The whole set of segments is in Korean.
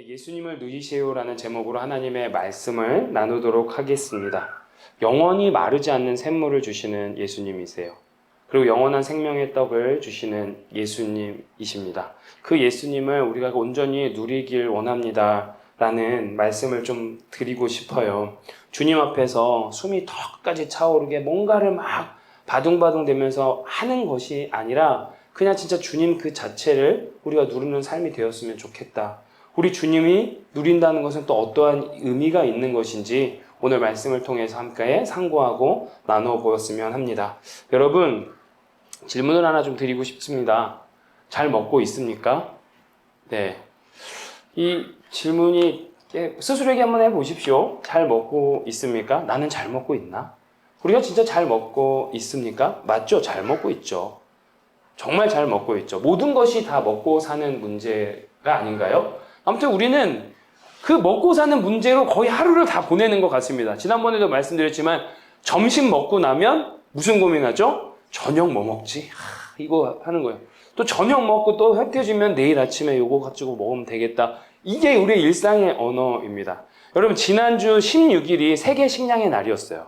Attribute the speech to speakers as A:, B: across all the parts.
A: 예수님을 누리세요라는 제목으로 하나님의 말씀을 나누도록 하겠습니다. 영원히 마르지 않는 샘물을 주시는 예수님이세요. 그리고 영원한 생명의 떡을 주시는 예수님이십니다. 그 예수님을 우리가 온전히 누리길 원합니다. 라는 말씀을 좀 드리고 싶어요. 주님 앞에서 숨이 턱까지 차오르게 뭔가를 막 바둥바둥 대면서 하는 것이 아니라 그냥 진짜 주님 그 자체를 우리가 누리는 삶이 되었으면 좋겠다. 우리 주님이 누린다는 것은 또 어떠한 의미가 있는 것인지 오늘 말씀을 통해서 함께 상고하고 나누어 보았으면 합니다. 여러분, 질문을 하나 좀 드리고 싶습니다. 잘 먹고 있습니까? 네. 이 질문이 스스로에게 한번 해보십시오. 잘 먹고 있습니까? 나는 잘 먹고 있나? 우리가 진짜 잘 먹고 있습니까? 맞죠? 잘 먹고 있죠. 정말 잘 먹고 있죠. 모든 것이 다 먹고 사는 문제가 아닌가요? 아무튼 우리는 그 먹고 사는 문제로 거의 하루를 다 보내는 것 같습니다. 지난번에도 말씀드렸지만 점심 먹고 나면 무슨 고민하죠? 저녁 뭐 먹지? 이거 하는 거예요. 또 저녁 먹고 또 획해지면 내일 아침에 이거 가지고 먹으면 되겠다. 이게 우리 일상의 언어입니다. 여러분, 지난주 16일이 세계 식량의 날이었어요.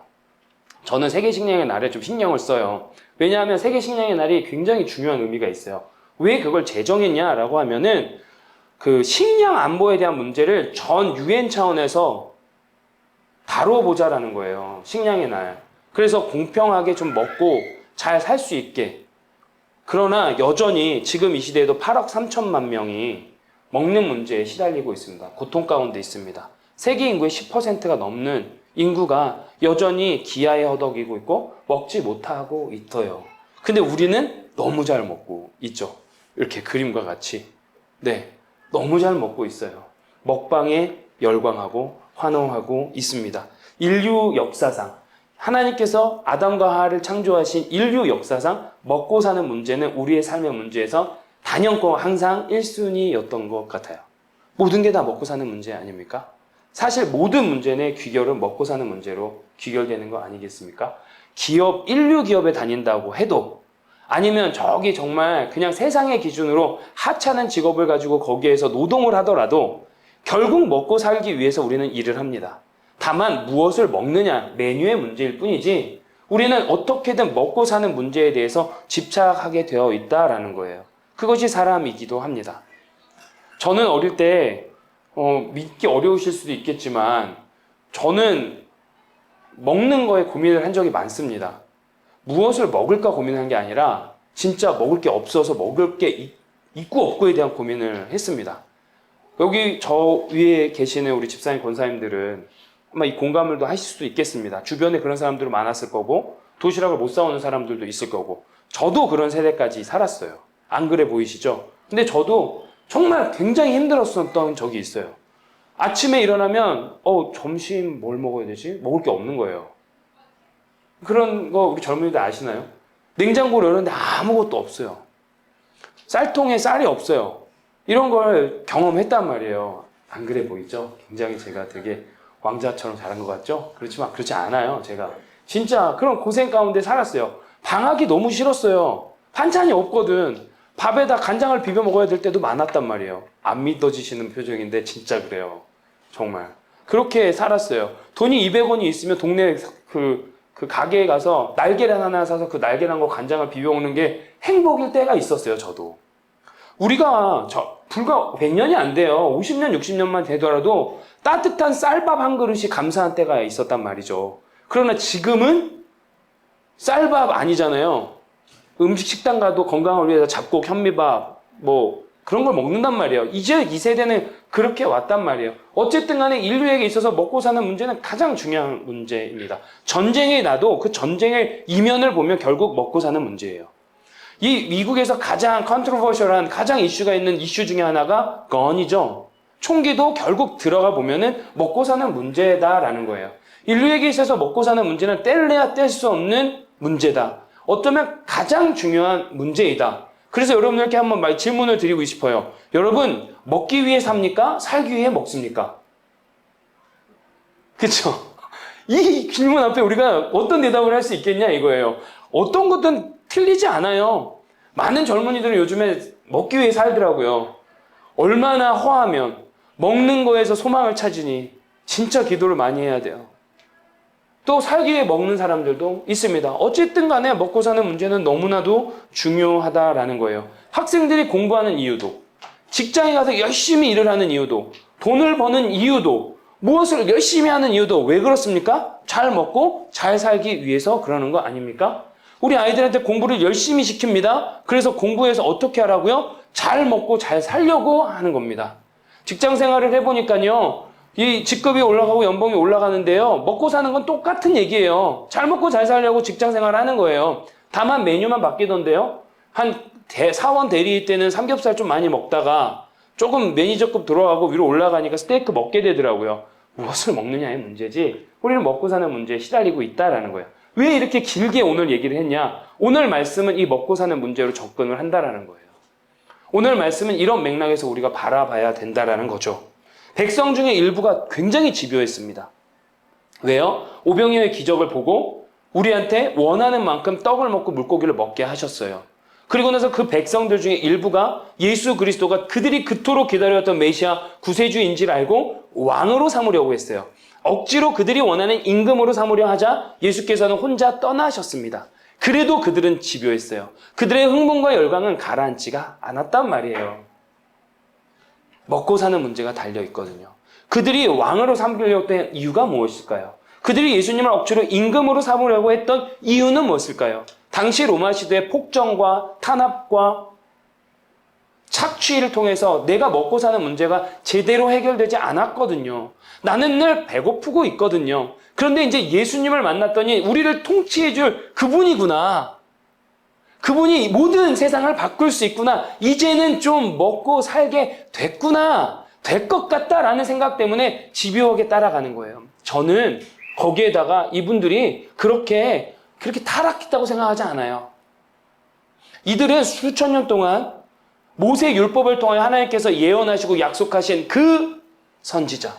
A: 저는 세계 식량의 날에 좀 신경을 써요. 왜냐하면 세계 식량의 날이 굉장히 중요한 의미가 있어요. 왜 그걸 제정했냐라고 하면은 그 식량 안보에 대한 문제를 전 유엔 차원에서 다뤄보자라는 거예요. 식량의 날. 그래서 공평하게 좀 먹고 잘 살 수 있게. 그러나 여전히 지금 이 시대에도 8억 3천만 명이 먹는 문제에 시달리고 있습니다. 고통 가운데 있습니다. 세계 인구의 10%가 넘는 인구가 여전히 기아에 허덕이고 있고 먹지 못하고 있어요. 근데 우리는 너무 잘 먹고 있죠. 이렇게 그림과 같이. 네, 너무 잘 먹고 있어요. 먹방에 열광하고 환호하고 있습니다. 인류 역사상 하나님께서 아담과 하와를 창조하신 인류 역사상 먹고 사는 문제는 우리의 삶의 문제에서 단연코 항상 1순위였던 것 같아요. 모든 게 다 먹고 사는 문제 아닙니까? 사실 모든 문제는 귀결은 먹고 사는 문제로 귀결되는 거 아니겠습니까? 기업, 인류 기업에 다닌다고 해도 아니면 저기 정말 그냥 세상의 기준으로 하찮은 직업을 가지고 거기에서 노동을 하더라도 결국 먹고 살기 위해서 우리는 일을 합니다. 다만 무엇을 먹느냐, 메뉴의 문제일 뿐이지 우리는 어떻게든 먹고 사는 문제에 대해서 집착하게 되어 있다라는 거예요. 그것이 사람이기도 합니다. 저는 어릴 때 믿기 어려우실 수도 있겠지만 저는 먹는 거에 고민을 한 적이 많습니다. 무엇을 먹을까 고민한 게 아니라 진짜 먹을 게 없어서 먹을 게 있고 없고에 대한 고민을 했습니다. 여기 저 위에 계시는 우리 집사님 권사님들은 아마 이 공감을 더 하실 수도 있겠습니다. 주변에 그런 사람들은 많았을 거고 도시락을 못 사오는 사람들도 있을 거고 저도 그런 세대까지 살았어요. 안 그래 보이시죠? 근데 저도 정말 굉장히 힘들었었던 적이 있어요. 아침에 일어나면 점심 뭘 먹어야 되지? 먹을 게 없는 거예요. 그런 거 우리 젊은이들 아시나요? 냉장고를 열었는데 아무것도 없어요. 쌀통에 쌀이 없어요. 이런 걸 경험했단 말이에요. 안 그래 보이죠? 굉장히 제가 되게 왕자처럼 잘한 것 같죠? 그렇지만 그렇지 않아요. 제가 진짜 그런 고생 가운데 살았어요. 방학이 너무 싫었어요. 반찬이 없거든. 밥에다 간장을 비벼 먹어야 될 때도 많았단 말이에요. 안 믿어지시는 표정인데 진짜 그래요. 정말. 그렇게 살았어요. 돈이 200원이 있으면 동네 그 가게에 가서 날계란 하나 사서 그 날계란과 간장을 비벼 먹는 게 행복일 때가 있었어요. 저도. 우리가 불과 100년이 안 돼요. 50년, 60년만 되더라도 따뜻한 쌀밥 한 그릇이 감사한 때가 있었단 말이죠. 그러나 지금은 쌀밥 아니잖아요. 음식 식당 가도 건강을 위해서 잡곡, 현미밥 그런 걸 먹는단 말이에요. 이제 이 세대는 그렇게 왔단 말이에요. 어쨌든 간에 인류에게 있어서 먹고 사는 문제는 가장 중요한 문제입니다. 전쟁이 나도 그 전쟁의 이면을 보면 결국 먹고 사는 문제예요. 이 미국에서 가장 컨트로버셜한 가장 이슈가 있는 이슈 중에 하나가 건이죠. 총기도 결국 들어가 보면은 먹고 사는 문제다라는 거예요. 인류에게 있어서 먹고 사는 문제는 뗄래야 뗄 수 없는 문제다. 어쩌면 가장 중요한 문제이다. 그래서 여러분들께 한번 질문을 드리고 싶어요. 여러분, 먹기 위해 삽니까? 살기 위해 먹습니까? 그쵸? 이 질문 앞에 우리가 어떤 대답을 할 수 있겠냐 이거예요. 어떤 것든 틀리지 않아요. 많은 젊은이들은 요즘에 먹기 위해 살더라고요. 얼마나 허하면 먹는 거에서 소망을 찾으니 진짜 기도를 많이 해야 돼요. 또 살기 위해 먹는 사람들도 있습니다. 어쨌든 간에 먹고 사는 문제는 너무나도 중요하다라는 거예요. 학생들이 공부하는 이유도, 직장에 가서 열심히 일을 하는 이유도, 돈을 버는 이유도, 무엇을 열심히 하는 이유도 왜 그렇습니까? 잘 먹고 잘 살기 위해서 그러는 거 아닙니까? 우리 아이들한테 공부를 열심히 시킵니다. 그래서 공부해서 어떻게 하라고요? 잘 먹고 잘 살려고 하는 겁니다. 직장 생활을 해보니까요, 이 직급이 올라가고 연봉이 올라가는데요, 먹고 사는 건 똑같은 얘기예요. 잘 먹고 잘 살려고 직장 생활을 하는 거예요. 다만 메뉴만 바뀌던데요, 한 사원 대리일 때는 삼겹살 좀 많이 먹다가 조금 매니저급 들어가고 위로 올라가니까 스테이크 먹게 되더라고요. 무엇을 먹느냐의 문제지 우리는 먹고 사는 문제에 시달리고 있다라는 거예요. 왜 이렇게 길게 오늘 얘기를 했냐? 오늘 말씀은 이 먹고 사는 문제로 접근을 한다라는 거예요. 오늘 말씀은 이런 맥락에서 우리가 바라봐야 된다라는 거죠. 백성 중에 일부가 굉장히 집요했습니다. 왜요? 오병이어의 기적을 보고 우리한테 원하는 만큼 떡을 먹고 물고기를 먹게 하셨어요. 그리고 나서 그 백성들 중에 일부가 예수 그리스도가 그들이 그토록 기다렸던 메시아 구세주인지를 알고 왕으로 삼으려고 했어요. 억지로 그들이 원하는 임금으로 삼으려 하자 예수께서는 혼자 떠나셨습니다. 그래도 그들은 집요했어요. 그들의 흥분과 열광은 가라앉지가 않았단 말이에요. 먹고 사는 문제가 달려있거든요. 그들이 왕으로 삼으려고 했던 이유가 무엇일까요? 그들이 예수님을 억지로 임금으로 삼으려고 했던 이유는 무엇일까요? 당시 로마 시대의 폭정과 탄압과 착취를 통해서 내가 먹고 사는 문제가 제대로 해결되지 않았거든요. 나는 늘 배고프고 있거든요. 그런데 이제 예수님을 만났더니 우리를 통치해줄 그분이구나. 그분이 모든 세상을 바꿀 수 있구나. 이제는 좀 먹고 살게 됐구나. 될 것 같다라는 생각 때문에 집요하게 따라가는 거예요. 저는 거기에다가 이분들이 그렇게 타락했다고 생각하지 않아요. 이들은 수천 년 동안 모세 율법을 통해 하나님께서 예언하시고 약속하신 그 선지자,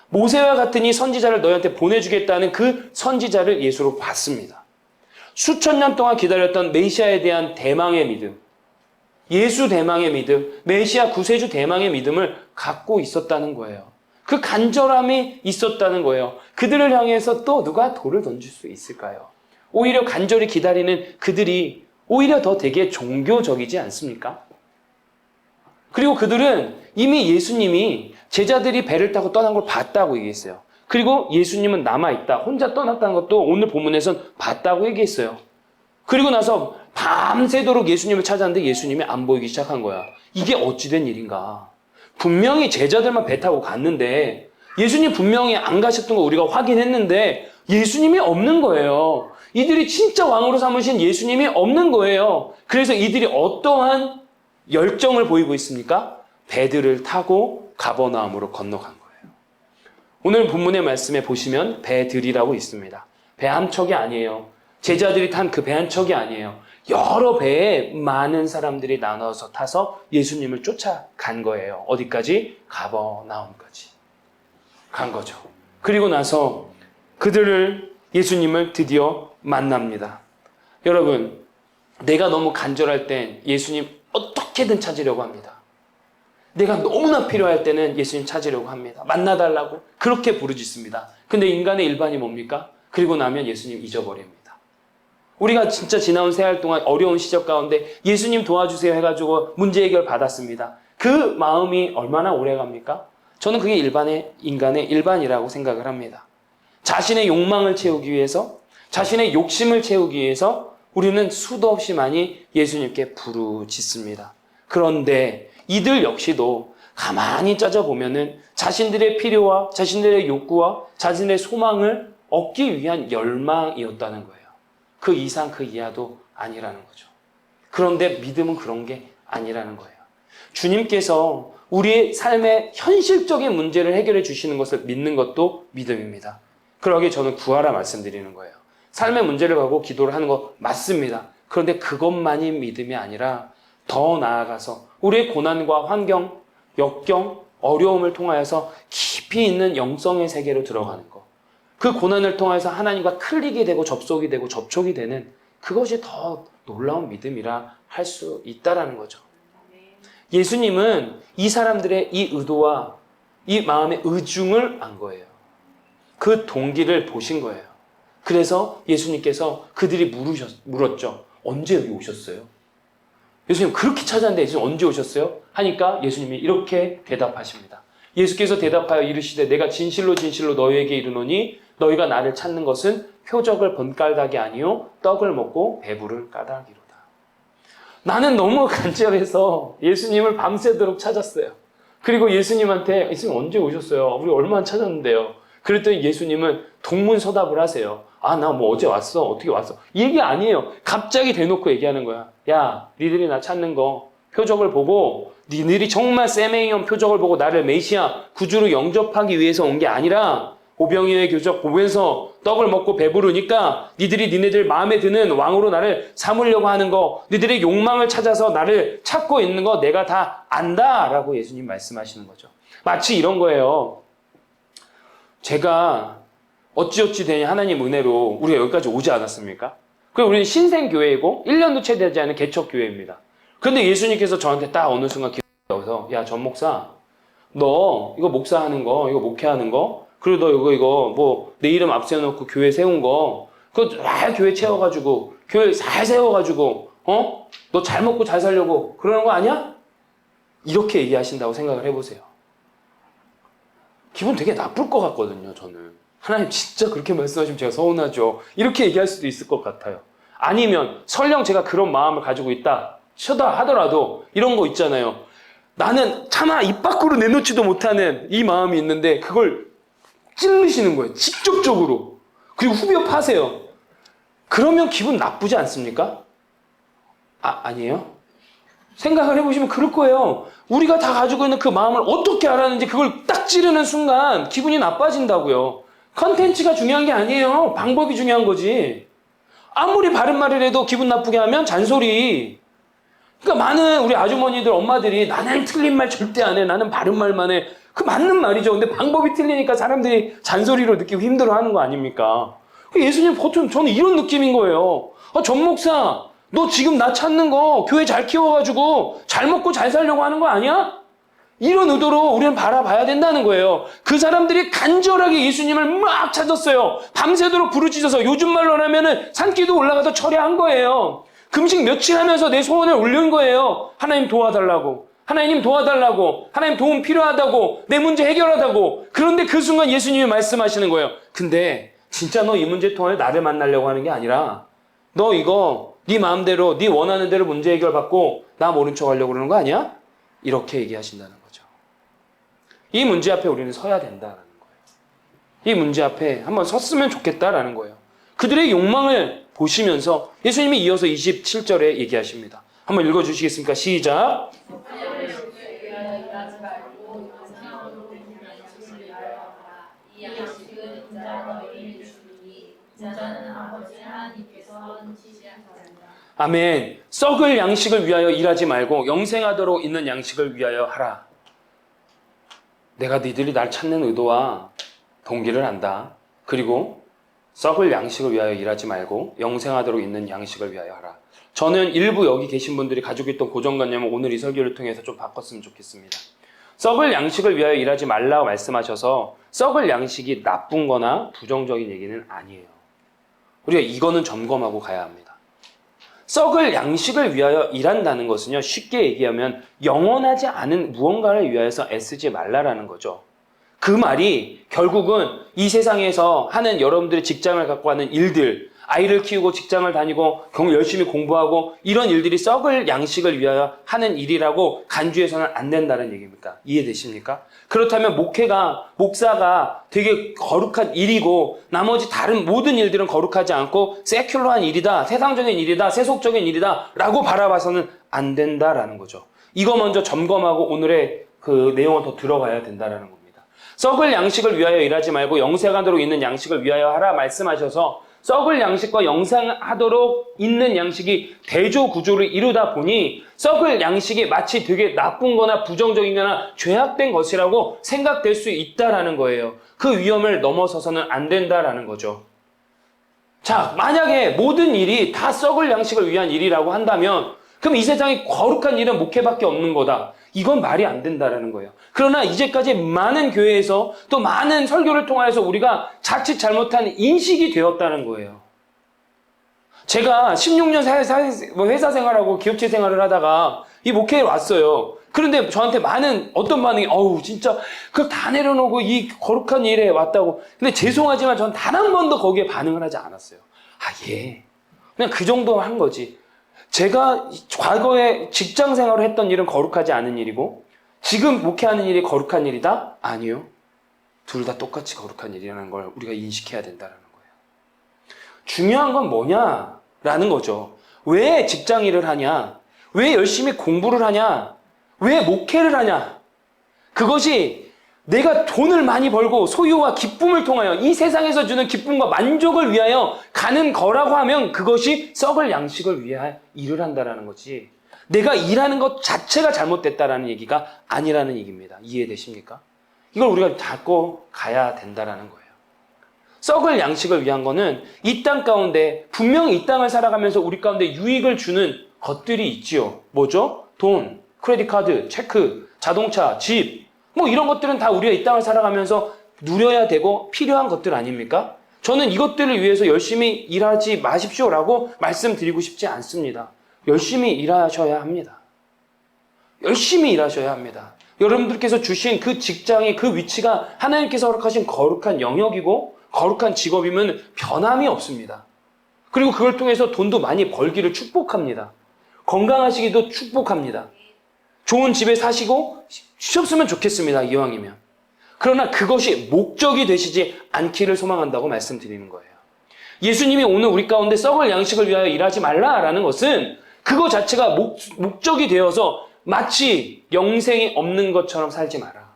A: 모세와 같은 이 선지자를 너희한테 보내주겠다는 그 선지자를 예수로 봤습니다. 수천 년 동안 기다렸던 메시아에 대한 대망의 믿음, 예수 대망의 믿음, 메시아 구세주 대망의 믿음을 갖고 있었다는 거예요. 그 간절함이 있었다는 거예요. 그들을 향해서 또 누가 돌을 던질 수 있을까요? 오히려 간절히 기다리는 그들이 오히려 더 되게 종교적이지 않습니까? 그리고 그들은 이미 예수님이 제자들이 배를 타고 떠난 걸 봤다고 얘기했어요. 그리고 예수님은 남아있다, 혼자 떠났다는 것도 오늘 본문에선 봤다고 얘기했어요. 그리고 나서 밤새도록 예수님을 찾았는데 예수님이 안 보이기 시작한 거야. 이게 어찌된 일인가? 분명히 제자들만 배 타고 갔는데 예수님 분명히 안 가셨던 거 우리가 확인했는데 예수님이 없는 거예요. 이들이 진짜 왕으로 삼으신 예수님이 없는 거예요. 그래서 이들이 어떠한 열정을 보이고 있습니까? 배들을 타고 가버나움으로 건너간 거예요. 오늘 본문의 말씀에 보시면 배들이라고 있습니다. 배 한 척이 아니에요. 제자들이 탄 그 배 한 척이 아니에요. 여러 배에 많은 사람들이 나눠서 타서 예수님을 쫓아간 거예요. 어디까지? 가버나움까지 간 거죠. 그리고 나서 예수님을 드디어 만납니다. 여러분, 내가 너무 간절할 땐 예수님 어떻게든 찾으려고 합니다. 내가 너무나 필요할 때는 예수님 찾으려고 합니다. 만나달라고 그렇게 부르짖습니다. 근데 인간의 일반이 뭡니까? 그리고 나면 예수님 잊어버립니다. 우리가 진짜 지나온 세월 동안 어려운 시절 가운데 예수님 도와주세요 해가지고 문제 해결 받았습니다. 그 마음이 얼마나 오래 갑니까? 저는 그게 인간의 일반이라고 생각을 합니다. 자신의 욕망을 채우기 위해서, 자신의 욕심을 채우기 위해서 우리는 수도 없이 많이 예수님께 부르짖습니다. 그런데 이들 역시도 가만히 짜져보면은 자신들의 필요와 자신들의 욕구와 자신의 소망을 얻기 위한 열망이었다는 거예요. 그 이상 그 이하도 아니라는 거죠. 그런데 믿음은 그런 게 아니라는 거예요. 주님께서 우리의 삶의 현실적인 문제를 해결해 주시는 것을 믿는 것도 믿음입니다. 그러기에 저는 구하라 말씀드리는 거예요. 삶의 문제를 가지고 기도를 하는 거 맞습니다. 그런데 그것만이 믿음이 아니라 더 나아가서 우리의 고난과 환경, 역경, 어려움을 통하여서 깊이 있는 영성의 세계로 들어가는 것. 그 고난을 통해서 하나님과 클릭이 되고 접속이 되고 접촉이 되는 그것이 더 놀라운 믿음이라 할 수 있다라는 거죠. 예수님은 이 사람들의 이 의도와 이 마음의 의중을 안 거예요. 그 동기를 보신 거예요. 그래서 예수님께서 그들이 물었죠. 언제 여기 오셨어요? 예수님 그렇게 찾았는데 예수님 언제 오셨어요? 하니까 예수님이 이렇게 대답하십니다. 예수께서 대답하여 이르시되 내가 진실로 진실로 너희에게 이르노니 너희가 나를 찾는 것은 표적을 본 까닭이 아니요 떡을 먹고 배부를 까닭이로다. 나는 너무 간절해서 예수님을 밤새도록 찾았어요. 그리고 예수님한테 예수님 언제 오셨어요? 우리 얼마나 찾았는데요. 그랬더니 예수님은 동문서답을 하세요. 아, 나 뭐 어제 왔어. 어떻게 왔어? 이 얘기 아니에요. 갑자기 대놓고 얘기하는 거야. 야, 니들이 나 찾는 거 표적을 보고 니들이 정말 세메이온 표적을 보고 나를 메시아 구주로 영접하기 위해서 온 게 아니라 오병이어의 교적 보면서 떡을 먹고 배부르니까 니네들 마음에 드는 왕으로 나를 삼으려고 하는 거, 니들의 욕망을 찾아서 나를 찾고 있는 거 내가 다 안다라고 예수님 말씀하시는 거죠. 마치 이런 거예요. 제가 어찌어찌 되니 하나님 은혜로 우리가 여기까지 오지 않았습니까? 그리고 우리는 신생교회이고 1년도 채 되지 않은 개척교회입니다. 그런데 예수님께서 저한테 딱 어느 순간 기억나서 야, 전 목사, 너 이거 목사하는 거, 이거 목회하는 거, 그리고 너 이거 뭐 내 이름 앞세워놓고 교회 세운 거, 그거 잘 교회 채워가지고 교회 잘 세워가지고 너 잘 먹고 잘 살려고 그러는 거 아니야? 이렇게 얘기하신다고 생각을 해보세요. 기분 되게 나쁠 것 같거든요, 저는. 하나님 진짜 그렇게 말씀하시면 제가 서운하죠. 이렇게 얘기할 수도 있을 것 같아요. 아니면 설령 제가 그런 마음을 가지고 있다 하더라도 이런 거 있잖아요. 나는 차마 입 밖으로 내놓지도 못하는 이 마음이 있는데 그걸 찔르시는 거예요. 직접적으로. 그리고 후벼 파세요. 그러면 기분 나쁘지 않습니까? 아니에요? 생각을 해보시면 그럴 거예요. 우리가 다 가지고 있는 그 마음을 어떻게 알았는지 그걸 딱 찌르는 순간 기분이 나빠진다고요. 컨텐츠가 중요한 게 아니에요. 방법이 중요한 거지. 아무리 바른 말을 해도 기분 나쁘게 하면 잔소리. 그러니까 많은 우리 아주머니들, 엄마들이 나는 틀린 말 절대 안 해. 나는 바른 말만 해. 그 맞는 말이죠. 근데 방법이 틀리니까 사람들이 잔소리로 느끼고 힘들어하는 거 아닙니까? 예수님 보통 저는 이런 느낌인 거예요. 전 목사, 너 지금 나 찾는 거 교회 잘 키워가지고 잘 먹고 잘 살려고 하는 거 아니야? 이런 의도로 우리는 바라봐야 된다는 거예요. 그 사람들이 간절하게 예수님을 막 찾았어요. 밤새도록 부르짖어서 요즘 말로 하면은 산기도 올라가서 철야한 거예요. 금식 며칠 하면서 내 소원을 올린 거예요. 하나님 도와달라고. 하나님 도와달라고. 하나님 도움 필요하다고. 내 문제 해결하다고. 그런데 그 순간 예수님이 말씀하시는 거예요. 근데 진짜 너 이 문제 통해 나를 만나려고 하는 게 아니라 너 이거 네 마음대로 네 원하는 대로 문제 해결받고 나 모른 척 하려고 그러는 거 아니야? 이렇게 얘기하신다는 거죠. 이 문제 앞에 우리는 서야 된다는 거예요. 이 문제 앞에 한번 섰으면 좋겠다라는 거예요. 그들의 욕망을 보시면서 예수님이 이어서 27절에 얘기하십니다. 한번 읽어주시겠습니까? 시작. 아멘. 썩을 양식을 위하여 일하지 말고 영생하도록 있는 양식을 위하여 하라. 내가 니들이 날 찾는 의도와 동기를 안다. 그리고 썩을 양식을 위하여 일하지 말고 영생하도록 있는 양식을 위하여 하라. 저는 일부 여기 계신 분들이 가지고 있던 고정관념을 오늘 이 설교를 통해서 좀 바꿨으면 좋겠습니다. 썩을 양식을 위하여 일하지 말라고 말씀하셔서 썩을 양식이 나쁜 거나 부정적인 얘기는 아니에요. 우리가 이거는 점검하고 가야 합니다. 썩을 양식을 위하여 일한다는 것은요, 쉽게 얘기하면 영원하지 않은 무언가를 위하여서 애쓰지 말라라는 거죠. 그 말이 결국은 이 세상에서 하는 여러분들의 직장을 갖고 하는 일들, 아이를 키우고 직장을 다니고 열심히 공부하고 이런 일들이 썩을 양식을 위하여 하는 일이라고 간주해서는 안 된다는 얘기입니까? 이해되십니까? 그렇다면 목사가 되게 거룩한 일이고 나머지 다른 모든 일들은 거룩하지 않고 세큘러한 일이다, 세상적인 일이다, 세속적인 일이다 라고 바라봐서는 안 된다라는 거죠. 이거 먼저 점검하고 오늘의 그 내용을 더 들어가야 된다라는 겁니다. 썩을 양식을 위하여 일하지 말고 영생하도록 있는 양식을 위하여 하라 말씀하셔서 썩을 양식과 영생하도록 있는 양식이 대조 구조를 이루다 보니 썩을 양식이 마치 되게 나쁜 거나 부정적인 거나 죄악된 것이라고 생각될 수 있다라는 거예요. 그 위험을 넘어서서는 안 된다라는 거죠. 자, 만약에 모든 일이 다 썩을 양식을 위한 일이라고 한다면 그럼 이 세상에 거룩한 일은 목회밖에 없는 거다. 이건 말이 안 된다라는 거예요. 그러나 이제까지 많은 교회에서 또 많은 설교를 통하여서 우리가 자칫 잘못한 인식이 되었다는 거예요. 제가 16년 회사 생활하고 기업체 생활을 하다가 이 목회에 왔어요. 그런데 저한테 많은 어떤 반응이 어우 진짜 그걸 다 내려놓고 이 거룩한 일에 왔다고. 근데 죄송하지만 전 단 한 번도 거기에 반응을 하지 않았어요. 아 예. 그냥 그 정도 한 거지. 제가 과거에 직장 생활을 했던 일은 거룩하지 않은 일이고 지금 목회하는 일이 거룩한 일이다? 아니요. 둘 다 똑같이 거룩한 일이라는 걸 우리가 인식해야 된다는 거예요. 중요한 건 뭐냐라는 거죠. 왜 직장 일을 하냐? 왜 열심히 공부를 하냐? 왜 목회를 하냐? 그것이 내가 돈을 많이 벌고 소유와 기쁨을 통하여 이 세상에서 주는 기쁨과 만족을 위하여 가는 거라고 하면 그것이 썩을 양식을 위하여 일을 한다라는 거지. 내가 일하는 것 자체가 잘못됐다라는 얘기가 아니라는 얘기입니다. 이해되십니까? 이걸 우리가 잡고 가야 된다라는 거예요. 썩을 양식을 위한 거는 이 땅 가운데 분명히 이 땅을 살아가면서 우리 가운데 유익을 주는 것들이 있지요. 뭐죠? 돈, 크레딧 카드, 체크, 자동차, 집 뭐 이런 것들은 다 우리가 이 땅을 살아가면서 누려야 되고 필요한 것들 아닙니까? 저는 이것들을 위해서 열심히 일하지 마십시오라고 말씀드리고 싶지 않습니다. 열심히 일하셔야 합니다. 열심히 일하셔야 합니다. 여러분들께서 주신 그 직장이 그 위치가 하나님께서 허락하신 거룩한 영역이고 거룩한 직업이면 변함이 없습니다. 그리고 그걸 통해서 돈도 많이 벌기를 축복합니다. 건강하시기도 축복합니다. 좋은 집에 사시고 쉬셨으면 좋겠습니다. 이왕이면. 그러나 그것이 목적이 되시지 않기를 소망한다고 말씀드리는 거예요. 예수님이 오늘 우리 가운데 썩을 양식을 위하여 일하지 말라라는 것은 그거 자체가 목적이 되어서 마치 영생이 없는 것처럼 살지 마라.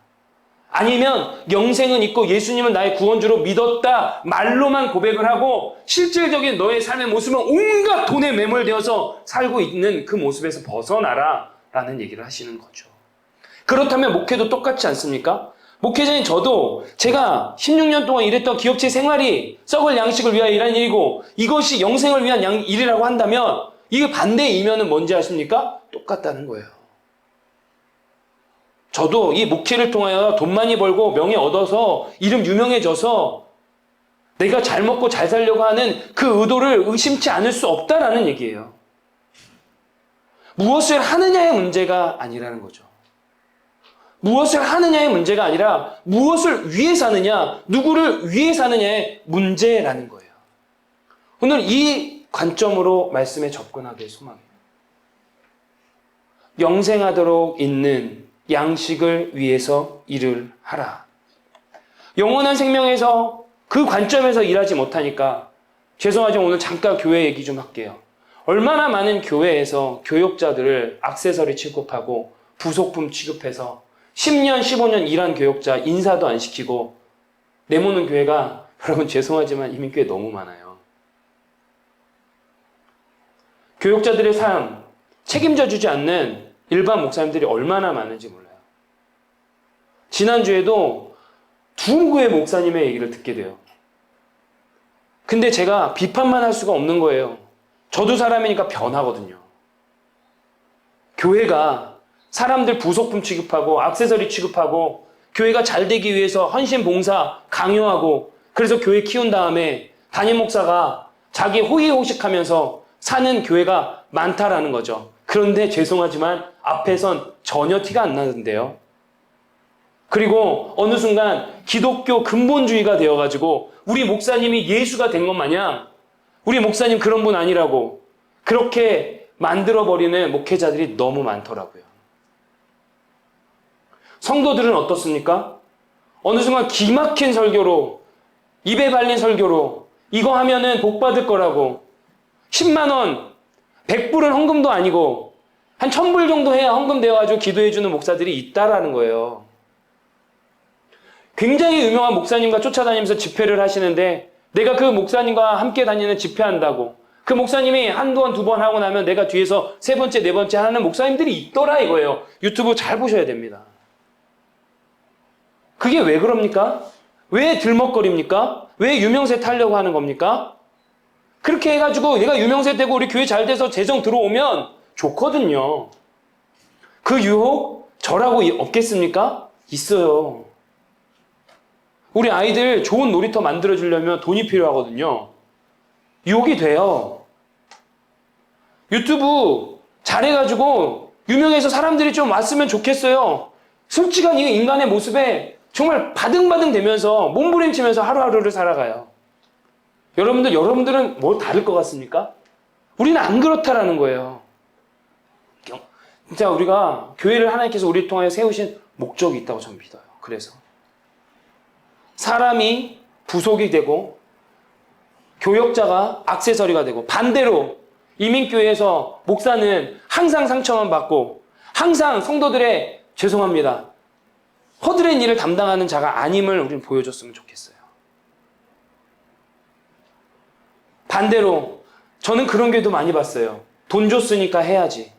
A: 아니면 영생은 있고 예수님은 나의 구원주로 믿었다 말로만 고백을 하고 실질적인 너의 삶의 모습은 온갖 돈에 매몰되어서 살고 있는 그 모습에서 벗어나라 라는 얘기를 하시는 거죠. 그렇다면 목회도 똑같지 않습니까? 목회자인 저도 제가 16년 동안 일했던 기업체 생활이 썩을 양식을 위하여 일하는 일이고 이것이 영생을 위한 일이라고 한다면 이게 반대의 이면은 뭔지 아십니까? 똑같다는 거예요. 저도 이 목회를 통하여 돈 많이 벌고 명예 얻어서 이름 유명해져서 내가 잘 먹고 잘 살려고 하는 그 의도를 의심치 않을 수 없다라는 얘기예요. 무엇을 하느냐의 문제가 아니라는 거죠. 무엇을 하느냐의 문제가 아니라 무엇을 위해 사느냐, 누구를 위해 사느냐의 문제라는 거예요. 오늘 이 관점으로 말씀에 접근하길 소망해요. 영생하도록 있는 양식을 위해서 일을 하라. 영원한 생명에서 그 관점에서 일하지 못하니까 죄송하지만 오늘 잠깐 교회 얘기 좀 할게요. 얼마나 많은 교회에서 교역자들을 액세서리 취급하고 부속품 취급해서 10년, 15년 일한 교역자 인사도 안 시키고 내모는 교회가 여러분 죄송하지만 이민교회 너무 많아요. 교역자들의 삶 책임져 주지 않는 일반 목사님들이 얼마나 많은지 몰라요. 지난주에도 두 교회 목사님의 얘기를 듣게 돼요. 근데 제가 비판만 할 수가 없는 거예요. 저도 사람이니까 변하거든요. 교회가 사람들 부속품 취급하고 액세서리 취급하고 교회가 잘 되기 위해서 헌신 봉사 강요하고 그래서 교회 키운 다음에 담임 목사가 자기 호의호식하면서 사는 교회가 많다라는 거죠. 그런데 죄송하지만 앞에선 전혀 티가 안 나는데요. 그리고 어느 순간 기독교 근본주의가 되어가지고 우리 목사님이 예수가 된 것 마냥 우리 목사님 그런 분 아니라고 그렇게 만들어버리는 목회자들이 너무 많더라고요. 성도들은 어떻습니까? 어느 순간 기막힌 설교로 입에 발린 설교로 이거 하면은 복 받을 거라고 10만 원 100불은 헌금도 아니고 한 1000불 정도 해야 헌금 되어가지고 기도해주는 목사들이 있다라는 거예요. 굉장히 유명한 목사님과 쫓아다니면서 집회를 하시는데 내가 그 목사님과 함께 다니는 집회한다고 그 목사님이 한두 번, 두 번 하고 나면 내가 뒤에서 세 번째, 네 번째 하는 목사님들이 있더라 이거예요. 유튜브 잘 보셔야 됩니다. 그게 왜 그럽니까? 왜 들먹거립니까? 왜 유명세 타려고 하는 겁니까? 그렇게 해가지고 얘가 유명세 되고 우리 교회 잘 돼서 재정 들어오면 좋거든요. 그 유혹 저라고 없겠습니까? 있어요. 우리 아이들 좋은 놀이터 만들어주려면 돈이 필요하거든요. 유혹이 돼요. 유튜브 잘해가지고 유명해서 사람들이 좀 왔으면 좋겠어요. 솔직한 이 인간의 모습에 정말 바등바등 되면서 몸부림치면서 하루하루를 살아가요. 여러분들은 뭐 다를 것 같습니까? 우리는 안 그렇다라는 거예요. 진짜 우리가 교회를 하나님께서 우리를 통하여 세우신 목적이 있다고 저는 믿어요. 그래서 사람이 부속이 되고 교역자가 액세서리가 되고, 반대로 이민교회에서 목사는 항상 상처만 받고 항상 성도들의 죄송합니다 허드렛 일을 담당하는 자가 아님을 우리는 보여줬으면 좋겠어요. 반대로 저는 그런 교회도 많이 봤어요. 돈 줬으니까 해야지.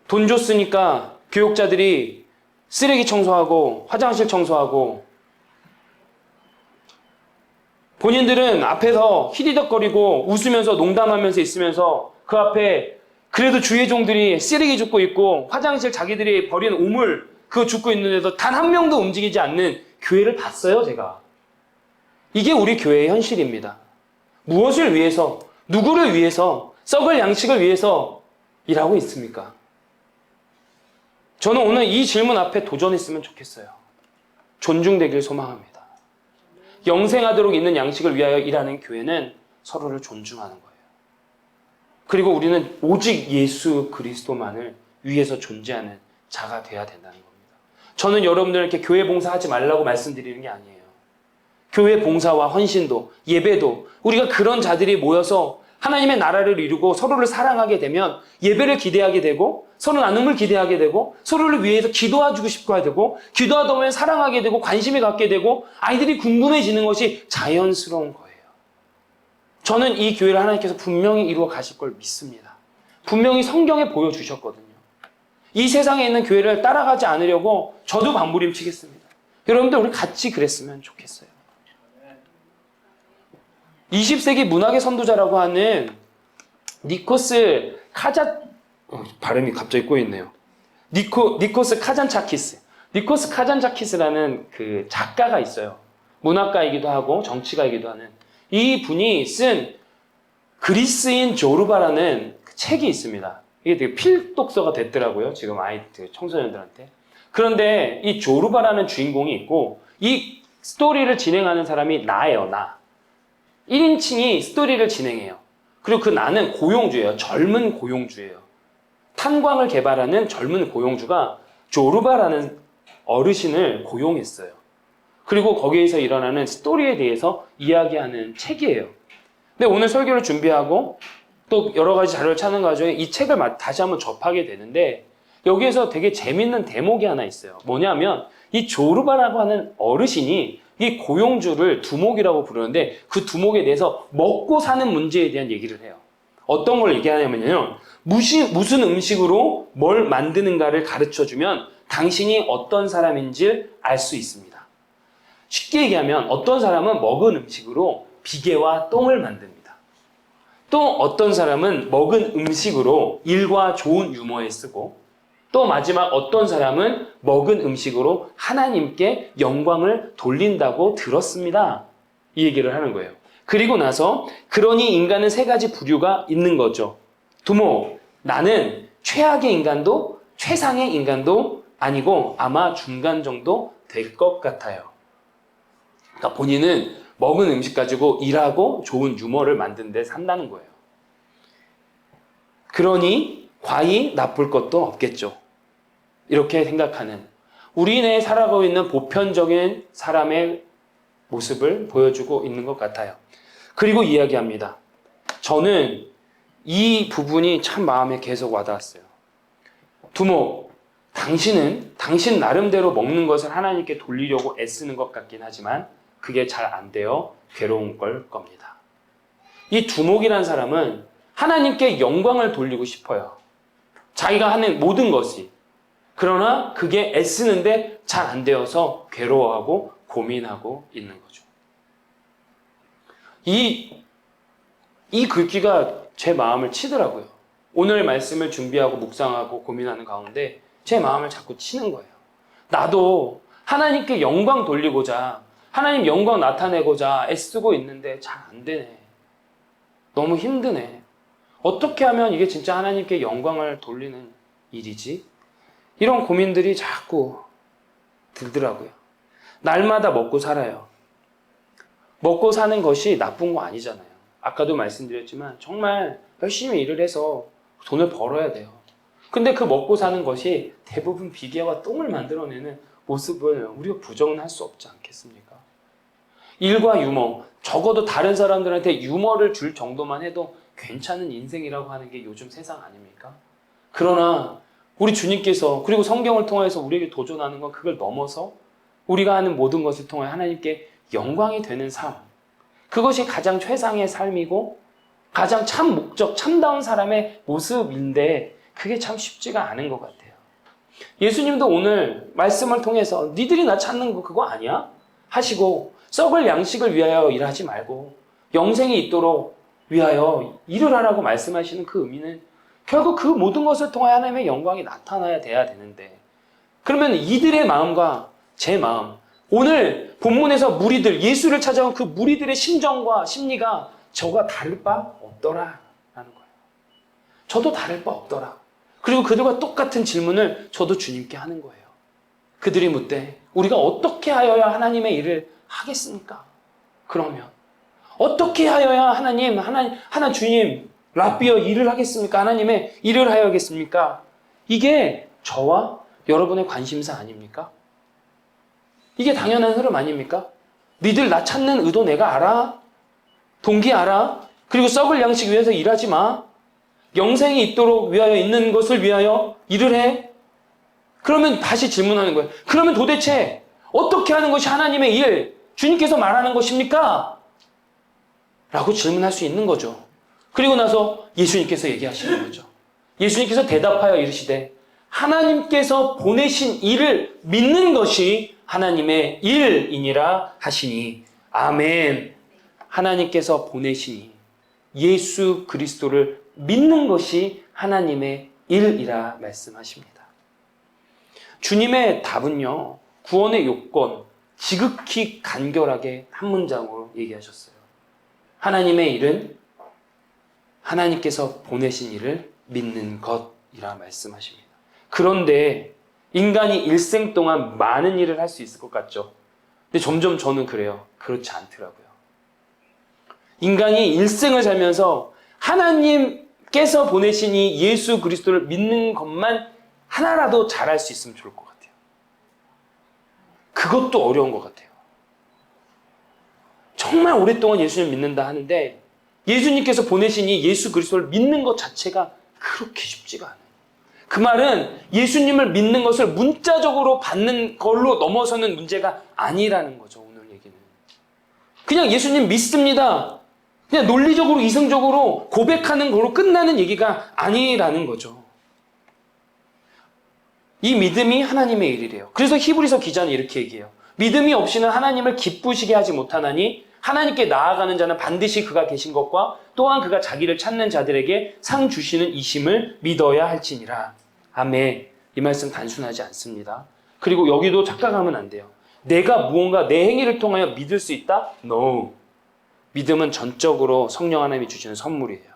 A: 돈 줬으니까 교육자들이 쓰레기 청소하고 화장실 청소하고, 본인들은 앞에서 히디덕거리고 웃으면서 농담하면서 있으면서 그 앞에 그래도 주의 종들이 쓰레기 줍고 있고 화장실 자기들이 버린 오물 그거 줍고 있는데도 단 한 명도 움직이지 않는 교회를 봤어요, 제가. 이게 우리 교회의 현실입니다. 무엇을 위해서, 누구를 위해서, 썩을 양식을 위해서 일하고 있습니까? 저는 오늘 이 질문 앞에 도전했으면 좋겠어요. 존중되길 소망합니다. 영생하도록 있는 양식을 위하여 일하는 교회는 서로를 존중하는 거예요. 그리고 우리는 오직 예수 그리스도만을 위해서 존재하는 자가 돼야 된다는 겁니다. 저는 여러분들에게 교회 봉사하지 말라고 말씀드리는 게 아니에요. 교회 봉사와 헌신도, 예배도 우리가 그런 자들이 모여서 하나님의 나라를 이루고 서로를 사랑하게 되면 예배를 기대하게 되고 서로 나눔을 기대하게 되고 서로를 위해서 기도해주고 싶어 되고 기도하다 보면 사랑하게 되고 관심이 갖게 되고 아이들이 궁금해지는 것이 자연스러운 거예요. 저는 이 교회를 하나님께서 분명히 이루어 가실 걸 믿습니다. 분명히 성경에 보여주셨거든요. 이 세상에 있는 교회를 따라가지 않으려고 저도 방부림치겠습니다. 여러분들 우리 같이 그랬으면 좋겠어요. 20세기 문학의 선두자라고 하는 니코스 발음이 갑자기 꼬였네요. 니코스 카잔차키스. 니코스 카잔차키스라는 그 작가가 있어요. 문학가이기도 하고 정치가이기도 하는. 이 분이 쓴 그리스인 조르바라는 책이 있습니다. 이게 되게 필독서가 됐더라고요. 지금 청소년들한테. 그런데 이 조르바라는 주인공이 있고 이 스토리를 진행하는 사람이 나예요. 나. 1인칭이 스토리를 진행해요. 그리고 그 나는 고용주예요. 젊은 고용주예요. 탄광을 개발하는 젊은 고용주가 조르바라는 어르신을 고용했어요. 그리고 거기에서 일어나는 스토리에 대해서 이야기하는 책이에요. 근데 오늘 설교를 준비하고 또 여러 가지 자료를 찾는 과정에 이 책을 다시 한번 접하게 되는데 여기에서 되게 재밌는 대목이 하나 있어요. 뭐냐면 이 조르바라고 하는 어르신이 이 고용주를 두목이라고 부르는데 그 두목에 대해서 먹고 사는 문제에 대한 얘기를 해요. 어떤 걸 얘기하냐면요. 무슨 음식으로 뭘 만드는가를 가르쳐주면 당신이 어떤 사람인지 알 수 있습니다. 쉽게 얘기하면 어떤 사람은 먹은 음식으로 비계와 똥을 만듭니다. 또 어떤 사람은 먹은 음식으로 일과 좋은 유머에 쓰고 또 마지막 어떤 사람은 먹은 음식으로 하나님께 영광을 돌린다고 들었습니다. 이 얘기를 하는 거예요. 그리고 나서 그러니 인간은 세 가지 부류가 있는 거죠. 두목, 나는 최악의 인간도 최상의 인간도 아니고 아마 중간 정도 될 것 같아요. 그러니까 본인은 먹은 음식 가지고 일하고 좋은 유머를 만드는 데 산다는 거예요. 그러니 과히 나쁠 것도 없겠죠. 이렇게 생각하는 우리 내에 살아가고 있는 보편적인 사람의 모습을 보여주고 있는 것 같아요. 그리고 이야기합니다. 저는 이 부분이 참 마음에 계속 와닿았어요. 두목, 당신은 당신 나름대로 먹는 것을 하나님께 돌리려고 애쓰는 것 같긴 하지만 그게 잘 안 되어 괴로운 걸 겁니다. 이 두목이라는 사람은 하나님께 영광을 돌리고 싶어요. 자기가 하는 모든 것이. 그러나 그게 애쓰는데 잘 안 되어서 괴로워하고 고민하고 있는 거죠. 이 글귀가 제 마음을 치더라고요. 오늘 말씀을 준비하고 묵상하고 고민하는 가운데 제 마음을 자꾸 치는 거예요. 나도 하나님께 영광 돌리고자, 하나님 영광 나타내고자 애쓰고 있는데 잘 안 되네. 너무 힘드네. 어떻게 하면 이게 진짜 하나님께 영광을 돌리는 일이지? 이런 고민들이 자꾸 들더라고요. 날마다 먹고 살아요. 먹고 사는 것이 나쁜 거 아니잖아요. 아까도 말씀드렸지만 정말 열심히 일을 해서 돈을 벌어야 돼요. 근데 그 먹고 사는 것이 대부분 비계와 똥을 만들어내는 모습을 우리가 부정은 할 수 없지 않겠습니까? 일과 유머, 적어도 다른 사람들한테 유머를 줄 정도만 해도 괜찮은 인생이라고 하는 게 요즘 세상 아닙니까? 그러나 우리 주님께서 그리고 성경을 통해서 우리에게 도전하는 건 그걸 넘어서 우리가 하는 모든 것을 통해 하나님께 영광이 되는 삶, 그것이 가장 최상의 삶이고 가장 참 목적, 참다운 사람의 모습인데 그게 참 쉽지가 않은 것 같아요. 예수님도 오늘 말씀을 통해서 니들이 나 찾는 거 그거 아니야? 하시고 썩을 양식을 위하여 일하지 말고 영생이 있도록 위하여 일을 하라고 말씀하시는 그 의미는 결국 그 모든 것을 통해 하나님의 영광이 나타나야 돼야 되는데, 그러면 이들의 마음과 제 마음, 오늘 본문에서 무리들, 예수를 찾아온 그 무리들의 심정과 심리가 저가 다를 바 없더라 라는 거예요. 저도 다를 바 없더라. 그리고 그들과 똑같은 질문을 저도 주님께 하는 거예요. 그들이 묻되 우리가 어떻게 하여야 하나님의 일을 하겠습니까? 그러면 어떻게 하여야 하나 주님 랍비여 일을 하겠습니까? 하나님의 일을 하여야겠습니까? 이게 저와 여러분의 관심사 아닙니까? 이게 당연한 흐름 아닙니까? 니들 나 찾는 의도 내가 알아? 동기 알아? 그리고 썩을 양식 위해서 일하지 마. 영생이 있도록 위하여 있는 것을 위하여 일을 해. 그러면 다시 질문하는 거예요. 그러면 도대체 어떻게 하는 것이 하나님의 일, 주님께서 말하는 것입니까? 라고 질문할 수 있는 거죠. 그리고 나서 예수님께서 얘기하시는 거죠. 예수님께서 대답하여 이르시되 하나님께서 보내신 일을 믿는 것이 하나님의 일이니라 하시니 아멘. 하나님께서 보내시니 예수 그리스도를 믿는 것이 하나님의 일이라 말씀하십니다. 주님의 답은요, 구원의 요건 지극히 간결하게 한 문장으로 얘기하셨어요. 하나님의 일은 하나님께서 보내신 일을 믿는 것이라 말씀하십니다. 그런데 인간이 일생 동안 많은 일을 할 수 있을 것 같죠? 근데 점점 저는 그래요. 그렇지 않더라고요. 인간이 일생을 살면서 하나님께서 보내신 이 예수 그리스도를 믿는 것만 하나라도 잘할 수 있으면 좋을 것 같아요. 그것도 어려운 것 같아요. 정말 오랫동안 예수님 믿는다 하는데 예수님께서 보내신 이 예수 그리스도를 믿는 것 자체가 그렇게 쉽지가 않아요. 그 말은 예수님을 믿는 것을 문자적으로 받는 걸로 넘어서는 문제가 아니라는 거죠. 오늘 얘기는. 그냥 예수님 믿습니다. 그냥 논리적으로 이성적으로 고백하는 걸로 끝나는 얘기가 아니라는 거죠. 이 믿음이 하나님의 일이래요. 그래서 히브리서 기자는 이렇게 얘기해요. 믿음이 없이는 하나님을 기쁘시게 하지 못하나니 하나님께 나아가는 자는 반드시 그가 계신 것과 또한 그가 자기를 찾는 자들에게 상 주시는 이심을 믿어야 할지니라. 아멘. 이 말씀 단순하지 않습니다. 그리고 여기도 착각하면 안 돼요. 내가 무언가 내 행위를 통하여 믿을 수 있다? No. 믿음은 전적으로 성령 하나님이 주시는 선물이에요.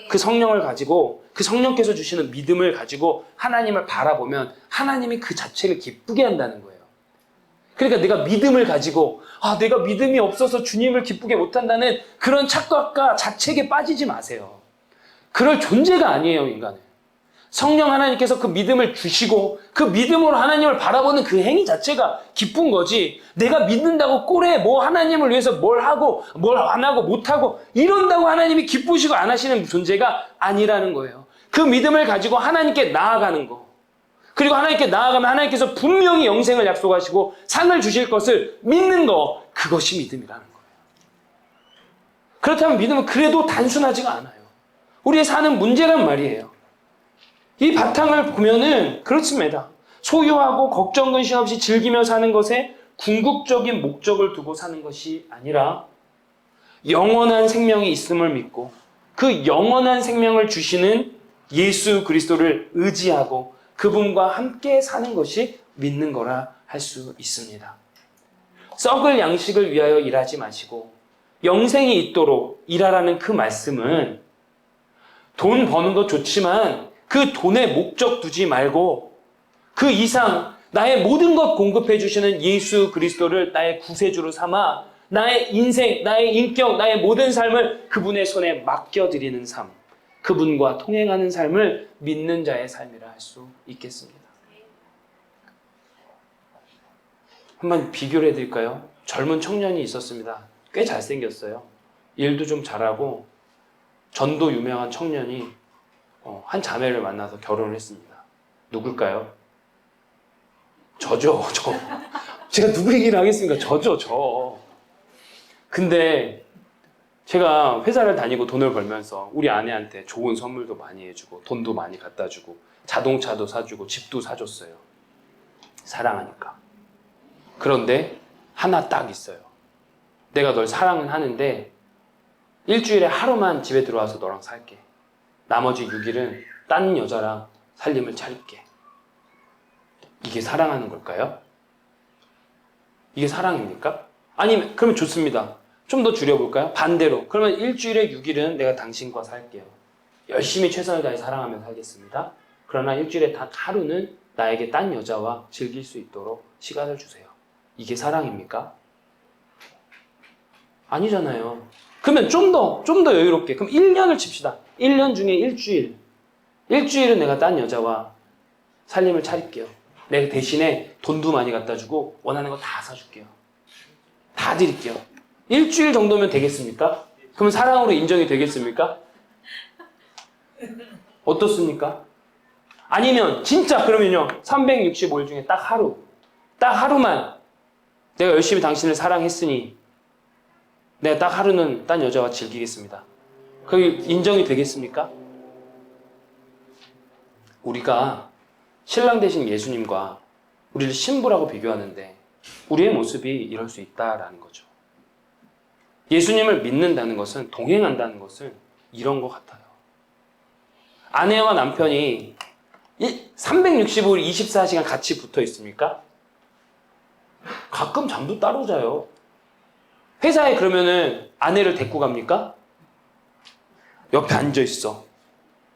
A: 그 성령을 가지고, 그 성령께서 주시는 믿음을 가지고 하나님을 바라보면 하나님이 그 자체를 기쁘게 한다는 거예요. 그러니까 내가 믿음을 가지고 내가 믿음이 없어서 주님을 기쁘게 못한다는 그런 착각과 자책에 빠지지 마세요. 그럴 존재가 아니에요, 인간은. 성령 하나님께서 그 믿음을 주시고 그 믿음으로 하나님을 바라보는 그 행위 자체가 기쁜 거지, 내가 믿는다고 꼴에 뭐 하나님을 위해서 뭘 하고 뭘 안 하고 못하고 이런다고 하나님이 기쁘시고 안 하시는 존재가 아니라는 거예요. 그 믿음을 가지고 하나님께 나아가는 거, 그리고 하나님께 나아가면 하나님께서 분명히 영생을 약속하시고 상을 주실 것을 믿는 거, 그것이 믿음이라는 거예요. 그렇다면 믿음은 그래도 단순하지가 않아요. 우리의 사는 문제란 말이에요. 이 바탕을 보면은 그렇습니다. 소유하고 걱정 근심 없이 즐기며 사는 것에 궁극적인 목적을 두고 사는 것이 아니라 영원한 생명이 있음을 믿고 그 영원한 생명을 주시는 예수 그리스도를 의지하고 그분과 함께 사는 것이 믿는 거라 할 수 있습니다. 썩을 양식을 위하여 일하지 마시고 영생이 있도록 일하라는 그 말씀은 돈 버는 것 좋지만 그 돈에 목적 두지 말고 그 이상 나의 모든 것 공급해 주시는 예수 그리스도를 나의 구세주로 삼아 나의 인생, 나의 인격, 나의 모든 삶을 그분의 손에 맡겨드리는 삶, 그분과 통행하는 삶을 믿는 자의 삶이라 할 수 있겠습니다. 한번 비교를 해드릴까요? 젊은 청년이 있었습니다. 꽤 잘생겼어요. 일도 좀 잘하고 전도 유명한 청년이 한 자매를 만나서 결혼을 했습니다. 누굴까요? 저죠. 제가 누구 얘기를 하겠습니까? 저죠. 근데 제가 회사를 다니고 돈을 벌면서 우리 아내한테 좋은 선물도 많이 해주고 돈도 많이 갖다 주고 자동차도 사주고 집도 사줬어요. 사랑하니까. 그런데 하나 딱 있어요. 내가 널 사랑은 하는데 일주일에 하루만 집에 들어와서 너랑 살게. 나머지 6일은 딴 여자랑 살림을 차릴게. 이게 사랑하는 걸까요? 이게 사랑입니까? 아니면 그러면 좋습니다. 좀 더 줄여볼까요? 반대로. 그러면 일주일에 6일은 내가 당신과 살게요. 열심히 최선을 다해 사랑하며 살겠습니다. 그러나 일주일에 단 하루는 나에게 딴 여자와 즐길 수 있도록 시간을 주세요. 이게 사랑입니까? 아니잖아요. 그러면 좀 더 여유롭게. 그럼 1년을 칩시다. 1년 중에 일주일은 내가 딴 여자와 살림을 차릴게요. 내가 대신에 돈도 많이 갖다 주고 원하는 거 다 사줄게요. 다 드릴게요. 일주일 정도면 되겠습니까? 그럼 사랑으로 인정이 되겠습니까? 어떻습니까? 아니면 진짜 그러면요. 365일 중에 딱 하루만 내가 열심히 당신을 사랑했으니 내가 딱 하루는 딴 여자와 즐기겠습니다. 그게 인정이 되겠습니까? 우리가 신랑 되신 예수님과 우리를 신부라고 비교하는데 우리의 모습이 이럴 수 있다라는 거죠. 예수님을 믿는다는 것은, 동행한다는 것은 이런 것 같아요. 아내와 남편이 365일 24시간 같이 붙어 있습니까? 가끔 잠도 따로 자요. 회사에 그러면은 아내를 데리고 갑니까? 옆에 앉아 있어.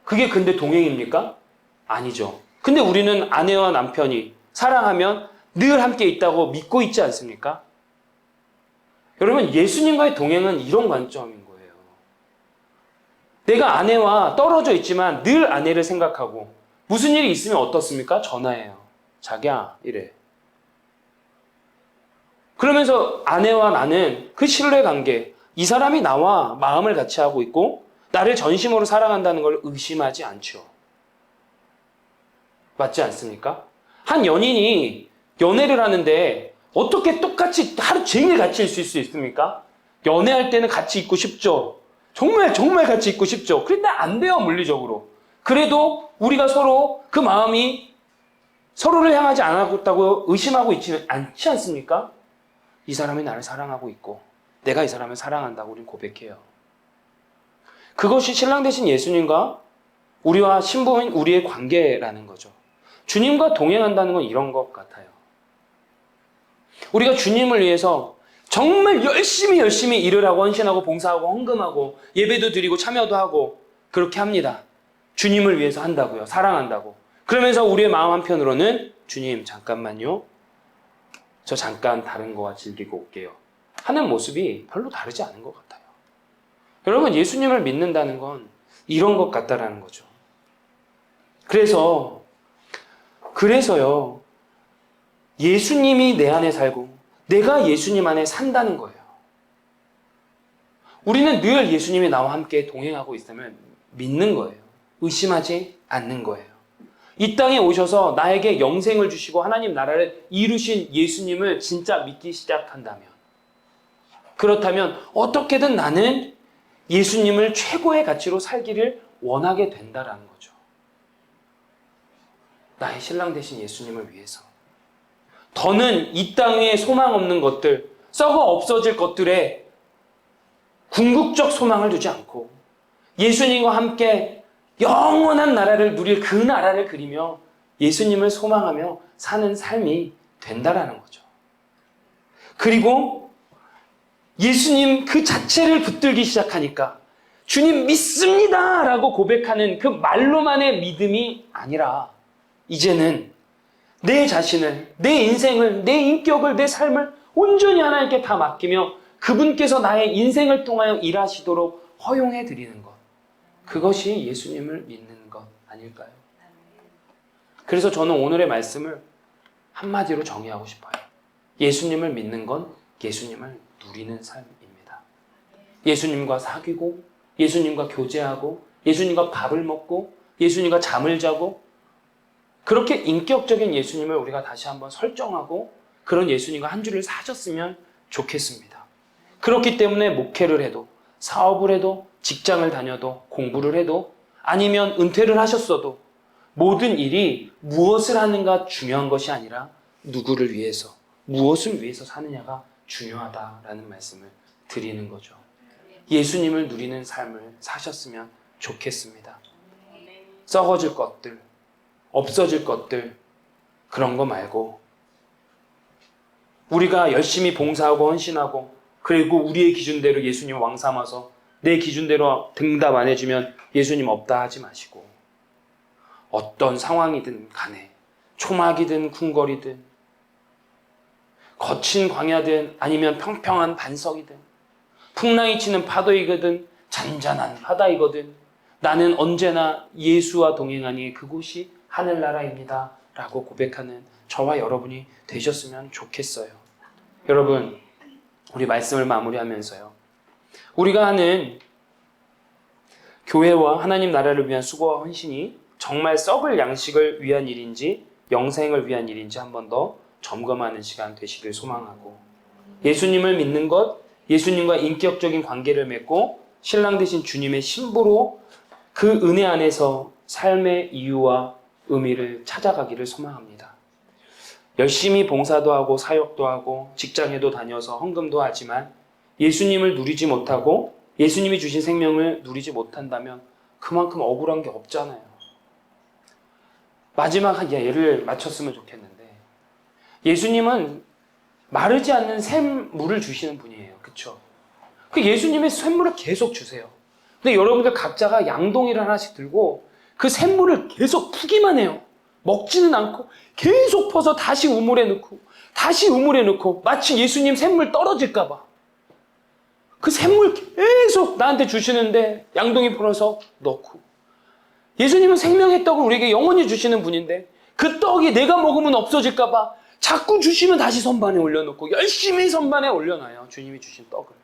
A: 그게 근데 동행입니까? 아니죠. 근데 우리는 아내와 남편이 사랑하면 늘 함께 있다고 믿고 있지 않습니까? 여러분, 예수님과의 동행은 이런 관점인 거예요. 내가 아내와 떨어져 있지만 늘 아내를 생각하고 무슨 일이 있으면 어떻습니까? 전화해요. 자기야, 이래. 그러면서 아내와 나는 그 신뢰 관계, 이 사람이 나와 마음을 같이 하고 있고 나를 전심으로 사랑한다는 걸 의심하지 않죠. 맞지 않습니까? 한 연인이 연애를 하는데 어떻게 똑같이 하루 종일 같이 있을 수 있습니까? 연애할 때는 같이 있고 싶죠. 정말 같이 있고 싶죠. 그런데 안 돼요, 물리적으로. 그래도 우리가 서로 그 마음이 서로를 향하지 않았다고 의심하고 있지는 않지 않습니까? 이 사람이 나를 사랑하고 있고 내가 이 사람을 사랑한다고 우린 고백해요. 그것이 신랑 되신 예수님과 우리와 신부인 우리의 관계라는 거죠. 주님과 동행한다는 건 이런 것 같아요. 우리가 주님을 위해서 정말 열심히 일을 하고 헌신하고 봉사하고 헌금하고 예배도 드리고 참여도 하고 그렇게 합니다. 주님을 위해서 한다고요. 사랑한다고. 그러면서 우리의 마음 한편으로는 주님 잠깐만요. 저 잠깐 다른 거와 즐기고 올게요. 하는 모습이 별로 다르지 않은 것 같아요. 여러분, 예수님을 믿는다는 건 이런 것 같다라는 거죠. 그래서요. 예수님이 내 안에 살고 내가 예수님 안에 산다는 거예요. 우리는 늘 예수님이 나와 함께 동행하고 있으면 믿는 거예요. 의심하지 않는 거예요. 이 땅에 오셔서 나에게 영생을 주시고 하나님 나라를 이루신 예수님을 진짜 믿기 시작한다면, 그렇다면 어떻게든 나는 예수님을 최고의 가치로 살기를 원하게 된다라는 거죠. 나의 신랑 되신 예수님을 위해서. 더는 이 땅에 소망 없는 것들, 썩어 없어질 것들에 궁극적 소망을 두지 않고 예수님과 함께 영원한 나라를 누릴 그 나라를 그리며 예수님을 소망하며 사는 삶이 된다라는 거죠. 그리고 예수님 그 자체를 붙들기 시작하니까 주님 믿습니다 라고 고백하는 그 말로만의 믿음이 아니라 이제는 내 자신을, 내 인생을, 내 인격을, 내 삶을 온전히 하나님께 다 맡기며 그분께서 나의 인생을 통하여 일하시도록 허용해 드리는 것. 그것이 예수님을 믿는 것 아닐까요? 그래서 저는 오늘의 말씀을 한마디로 정의하고 싶어요. 예수님을 믿는 건 예수님을 누리는 삶입니다. 예수님과 사귀고, 예수님과 교제하고, 예수님과 밥을 먹고, 예수님과 잠을 자고, 그렇게 인격적인 예수님을 우리가 다시 한번 설정하고 그런 예수님과 한 주를 사셨으면 좋겠습니다. 그렇기 때문에 목회를 해도, 사업을 해도, 직장을 다녀도, 공부를 해도, 아니면 은퇴를 하셨어도 모든 일이 무엇을 하는가 중요한 것이 아니라 누구를 위해서, 무엇을 위해서 사느냐가 중요하다라는 말씀을 드리는 거죠. 예수님을 누리는 삶을 사셨으면 좋겠습니다. 썩어질 것들, 없어질 것들, 그런 거 말고 우리가 열심히 봉사하고 헌신하고 그리고 우리의 기준대로 예수님 왕 삼아서 내 기준대로 응답 안 해주면 예수님 없다 하지 마시고 어떤 상황이든 간에 초막이든 궁궐이든 거친 광야든 아니면 평평한 반석이든 풍랑이 치는 파도이거든 잔잔한 바다이거든 나는 언제나 예수와 동행하니 그곳이 하늘나라입니다 라고 고백하는 저와 여러분이 되셨으면 좋겠어요. 여러분, 우리 말씀을 마무리하면서요, 우리가 하는 교회와 하나님 나라를 위한 수고와 헌신이 정말 썩을 양식을 위한 일인지 영생을 위한 일인지 한 번 더 점검하는 시간 되시길 소망하고, 예수님을 믿는 것, 예수님과 인격적인 관계를 맺고 신랑 되신 주님의 신부로 그 은혜 안에서 삶의 이유와 의미를 찾아가기를 소망합니다. 열심히 봉사도 하고 사역도 하고 직장에도 다녀서 헌금도 하지만 예수님을 누리지 못하고 예수님이 주신 생명을 누리지 못한다면 그만큼 억울한 게 없잖아요. 마지막 한 예를 맞췄으면 좋겠는데, 예수님은 마르지 않는 샘물을 주시는 분이에요. 그렇죠? 그 예수님의 샘물을 계속 주세요. 근데 여러분들 각자가 양동이를 하나씩 들고 그 샘물을 계속 푸기만 해요. 먹지는 않고 계속 퍼서 다시 우물에 넣고 다시 우물에 넣고, 마치 예수님 샘물 떨어질까 봐 그 샘물 계속 나한테 주시는데 양동이 풀어서 넣고, 예수님은 생명의 떡을 우리에게 영원히 주시는 분인데 그 떡이 내가 먹으면 없어질까 봐 자꾸 주시면 다시 선반에 올려놓고 열심히 선반에 올려놔요. 주님이 주신 떡을.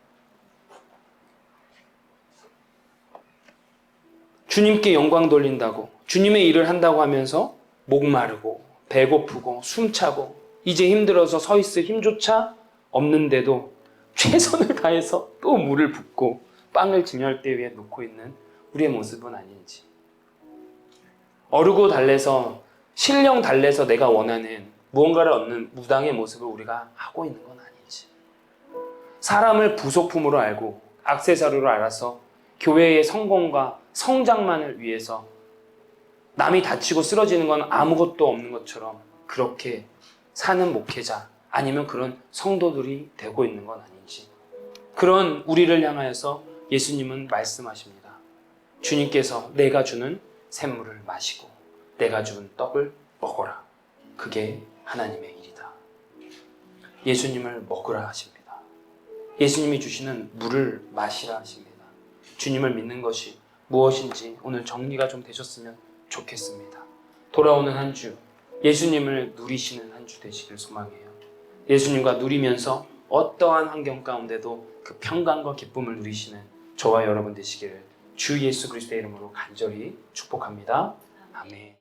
A: 주님께 영광 돌린다고, 주님의 일을 한다고 하면서 목마르고 배고프고 숨차고 이제 힘들어서 서 있을 힘조차 없는데도 최선을 다해서 또 물을 붓고 빵을 진열대 위에 놓고 있는 우리의 모습은 아닌지, 어르고 달래서 신령 달래서 내가 원하는 무언가를 얻는 무당의 모습을 우리가 하고 있는 건 아닌지, 사람을 부속품으로 알고 액세서리로 알아서 교회의 성공과 성장만을 위해서 남이 다치고 쓰러지는 건 아무것도 없는 것처럼 그렇게 사는 목회자 아니면 그런 성도들이 되고 있는 건 아닌지, 그런 우리를 향하여서 예수님은 말씀하십니다. 주님께서 내가 주는 샘물을 마시고 내가 주는 떡을 먹어라. 그게 하나님의 일이다. 예수님을 먹으라 하십니다. 예수님이 주시는 물을 마시라 하십니다. 주님을 믿는 것이 무엇인지 오늘 정리가 좀 되셨으면 좋겠습니다. 돌아오는 한 주, 예수님을 누리시는 한 주 되시길 소망해요. 예수님과 누리면서 어떠한 환경 가운데도 그 평강과 기쁨을 누리시는 저와 여러분 되시기를 주 예수 그리스도의 이름으로 간절히 축복합니다. 아멘.